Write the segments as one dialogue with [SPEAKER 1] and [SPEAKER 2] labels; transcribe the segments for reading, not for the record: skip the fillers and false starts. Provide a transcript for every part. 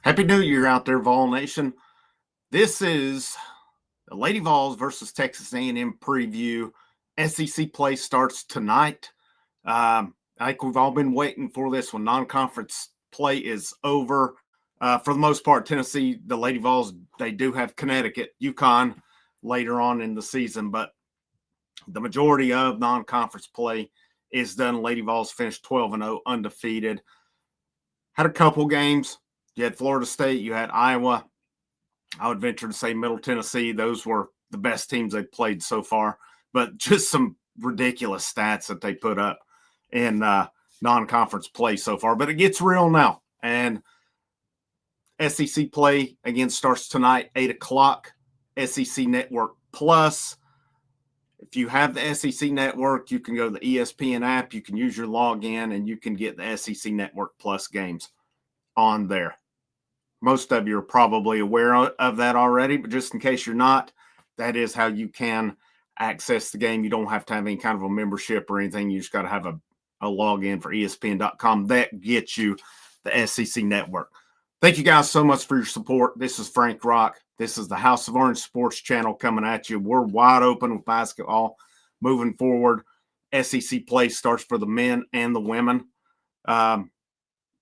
[SPEAKER 1] Happy New Year out there, Vol Nation. This is the Lady Vols versus Texas A&M preview. SEC play starts tonight. I think we've all been waiting for this one. Non-conference play is over. For the most part, Tennessee, the Lady Vols, they do have Connecticut, UConn later on in the season, but the majority of non-conference play is done. Lady Vols finished 12-0 undefeated. Had a couple games. You had Florida State, you had Iowa. I would venture to say Middle Tennessee. Those were the best teams they've played so far. But just some ridiculous stats that they put up in non-conference play so far. But it gets real now. And SEC play, again, starts tonight, 8 o'clock, SEC Network Plus. If you have the SEC Network, you can go to the ESPN app. You can use your login, and you can get the SEC Network Plus games on there. Most of you are probably aware of that already, but just in case you're not, that is how you can access the game. You don't have to have any kind of a membership or anything. You just got to have a login for ESPN.com. That gets you the SEC Network. Thank you guys so much for your support. This is Frank Rock. This is the House of Orange Sports Channel coming at you. We're wide open with basketball moving forward. SEC play starts for the men and the women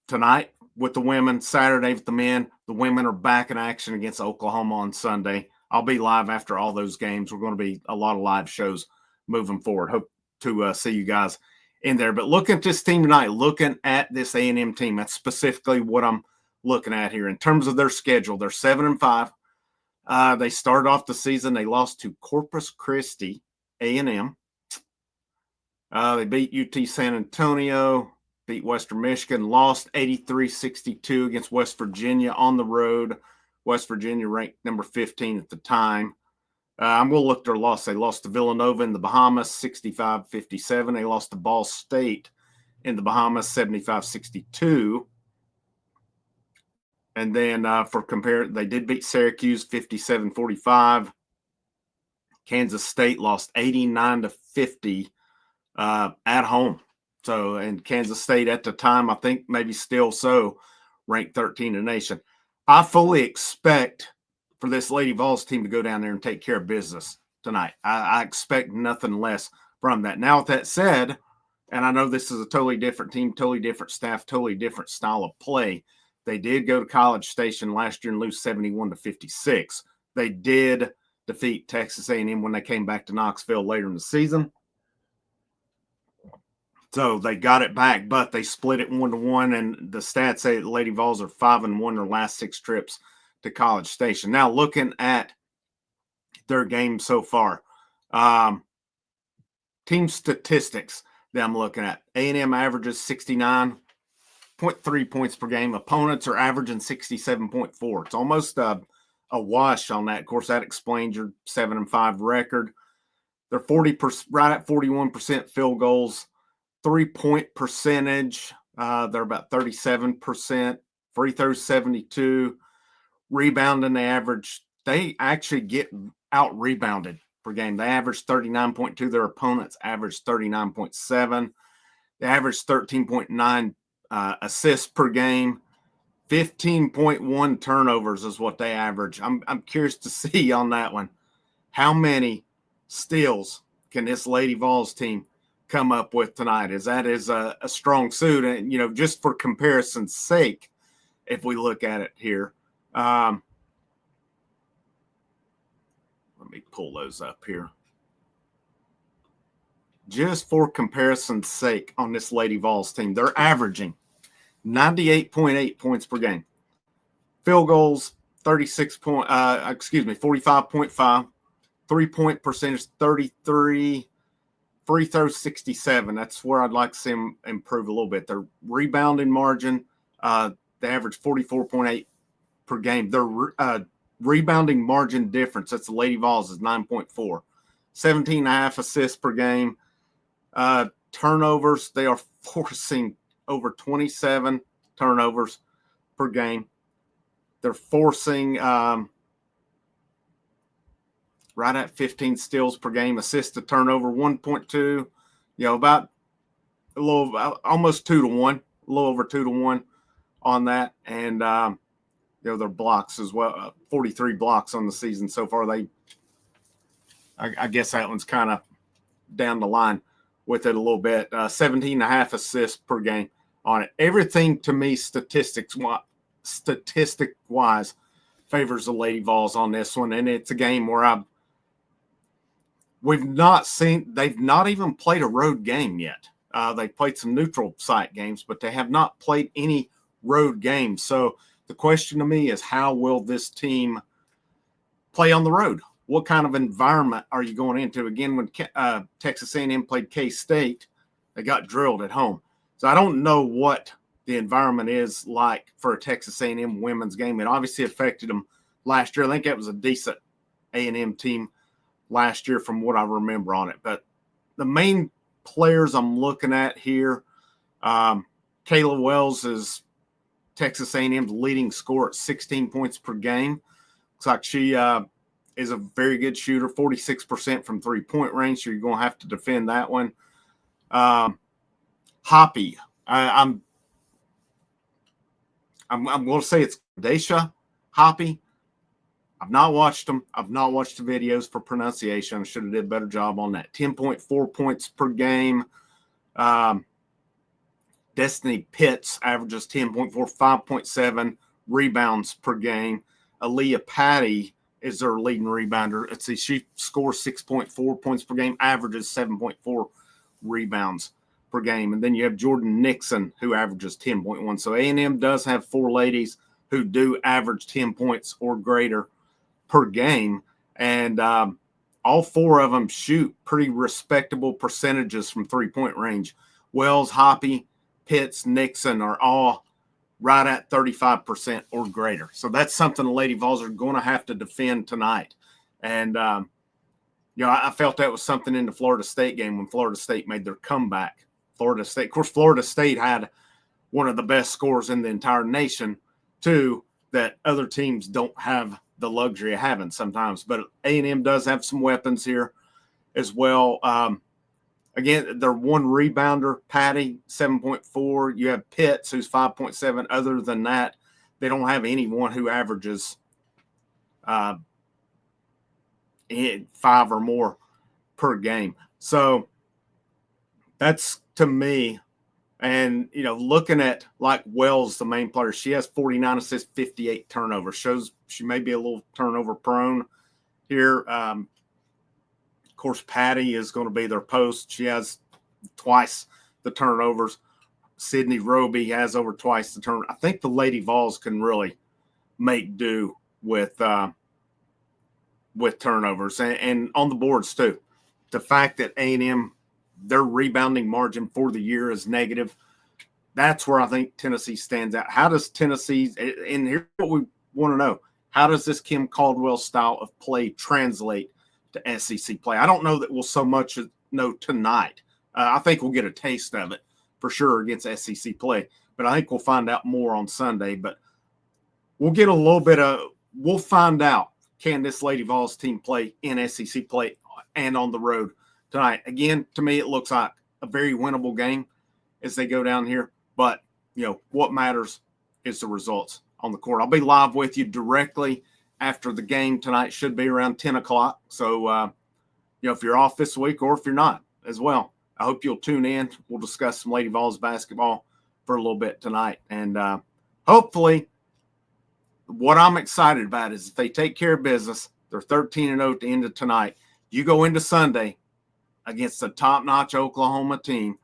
[SPEAKER 1] tonight with the women, Saturday with the men. The women are back in action against Oklahoma on Sunday. I'll be live after all those games. We're going to be a lot of live shows moving forward. Hope to see you guys in there. But looking at this team tonight, looking at this A&M team, that's specifically what I'm looking at here. In terms of their schedule, they're 7-5. They started off the season. They lost to Corpus Christi A&M. They beat UT San Antonio, beat Western Michigan, lost 83-62 against West Virginia on the road. West Virginia ranked number 15 at the time. I'm going to look at their loss. They lost to Villanova in the Bahamas, 65-57. They lost to Ball State in the Bahamas, 75-62. And then they did beat Syracuse, 57-45. Kansas State lost 89-50 at home. So, and Kansas State at the time, I think maybe still so, ranked 13 in the nation. I fully expect for this Lady Vols team to go down there and take care of business tonight. I expect nothing less from that. Now, with that said, and I know this is a totally different team, totally different staff, totally different style of play. They did go to College Station last year and lose 71-56. They did defeat Texas A&M when they came back to Knoxville later in the season. So they got it back, but they split it 1-1, and the stats say the Lady Vols are 5-1 their last 6 trips to College Station. Now, looking at their game so far, team statistics that I'm looking at. A&M averages 69.3 points per game. Opponents are averaging 67.4. It's almost a wash on that. Of course, that explains your 7-5 record. They're 40%, right at 41% field goals. 3-point percentage, they're about 37%. Free throws, 72. Rebounding, they actually get out-rebounded per game. They average 39.2. Their opponents average 39.7. They average 13.9 assists per game. 15.1 turnovers is what they average. I'm curious to see on that one. How many steals can this Lady Vols team come up with tonight? As that is a strong suit, and just for comparison's sake, if we look at it here, let me pull those up here. Just for comparison's sake, on this Lady Vols team, they're averaging 98.8 points per game. Field goals 45.5. 3-point percentage 33. Free throws 67. That's where I'd like to see them improve a little bit. Their rebounding margin, they average 44.8 per game. Their rebounding margin difference, that's the Lady Vols, is 9.4. 17.5 assists per game. Turnovers, they are forcing over 27 turnovers per game. They're forcing right at 15 steals per game. Assist to turnover 1.2, about a little, almost 2-1, a little over 2-1 on that. And their blocks as well. 43 blocks on the season so far. I guess that one's kind of down the line with it a little bit. 17 and a half assists per game on it. Everything to me, statistic-wise, favors the Lady Vols on this one, and it's a game where they've not even played a road game yet. They've played some neutral site games, but they have not played any road games. So the question to me is, how will this team play on the road? What kind of environment are you going into? Again, when Texas A&M played K-State, they got drilled at home. So I don't know what the environment is like for a Texas A&M women's game. It obviously affected them last year. I think it was a decent A&M team last year from what I remember on it. But the main players I'm looking at here, Kayla Wells is Texas A&M's leading scorer at 16 points per game. Looks like she is a very good shooter, 46% from three-point range, so you're going to have to defend that one. Hoppy, I'm going to say it's Daisha Hoppy. I've not watched them. I've not watched the videos for pronunciation. I should have did a better job on that. 10.4 points per game. Destiny Pitts averages 10.4, 5.7 rebounds per game. Aaliyah Patty is their leading rebounder. Let's see, she scores 6.4 points per game, averages 7.4 rebounds per game. And then you have Jordan Nixon, who averages 10.1. So A&M does have four ladies who do average 10 points or greater per game. And all four of them shoot pretty respectable percentages from three-point range. Wells, Hoppy, Pitts, Nixon are all right at 35% or greater. So that's something the Lady Vols are going to have to defend tonight. And, I felt that was something in the Florida State game when Florida State made their comeback. Florida State had one of the best scores in the entire nation, too, that other teams don't have the luxury of having sometimes. But A&M does have some weapons here as well. Again, they're one rebounder, Patty, 7.4. You have Pitts, who's 5.7. Other than that, they don't have anyone who averages 5 or more per game. So that's, to me, and, looking at, like, Wells, the main player, she has 49 assists, 58 turnovers. Shows she may be a little turnover prone here. Of course, Patty is going to be their post. She has twice the turnovers. Sydney Roby has over twice the turnover. I think the Lady Vols can really make do with turnovers and on the boards too. The fact that A&M, their rebounding margin for the year is negative, that's where I think Tennessee stands out. How does Tennessee, and here's what we want to know, how does this Kim Caldwell style of play translate to SEC play? I don't know that we'll so much know tonight. I think we'll get a taste of it for sure against SEC play, but I think we'll find out more on Sunday. But we'll get a little bit we'll find out, can this Lady Vols team play in SEC play and on the road tonight? Again, to me, it looks like a very winnable game as they go down here. But, what matters is the results on the court. I'll be live with you directly after the game tonight. Should be around 10 o'clock. So, if you're off this week or if you're not as well, I hope you'll tune in. We'll discuss some Lady Vols basketball for a little bit tonight. And hopefully what I'm excited about is if they take care of business, they're 13-0 at the end of tonight. You go into Sunday against a top-notch Oklahoma team.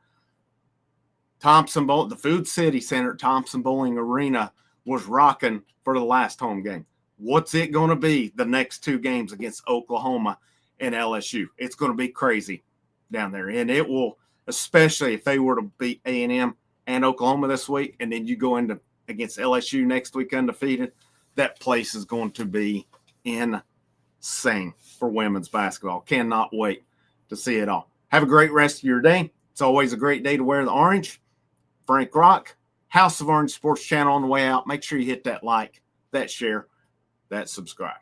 [SPEAKER 1] The Food City Center at Thompson Bowling Arena was rocking for the last home game. What's it going to be the next two games against Oklahoma and LSU? It's going to be crazy down there. And it will, especially if they were to beat A&M and Oklahoma this week, and then you go into against LSU next week undefeated, that place is going to be insane for women's basketball. Cannot wait to see it all. Have a great rest of your day. It's always a great day to wear the orange. Frank Rock, House of Orange Sports Channel on the way out. Make sure you hit that like, that share, that subscribe.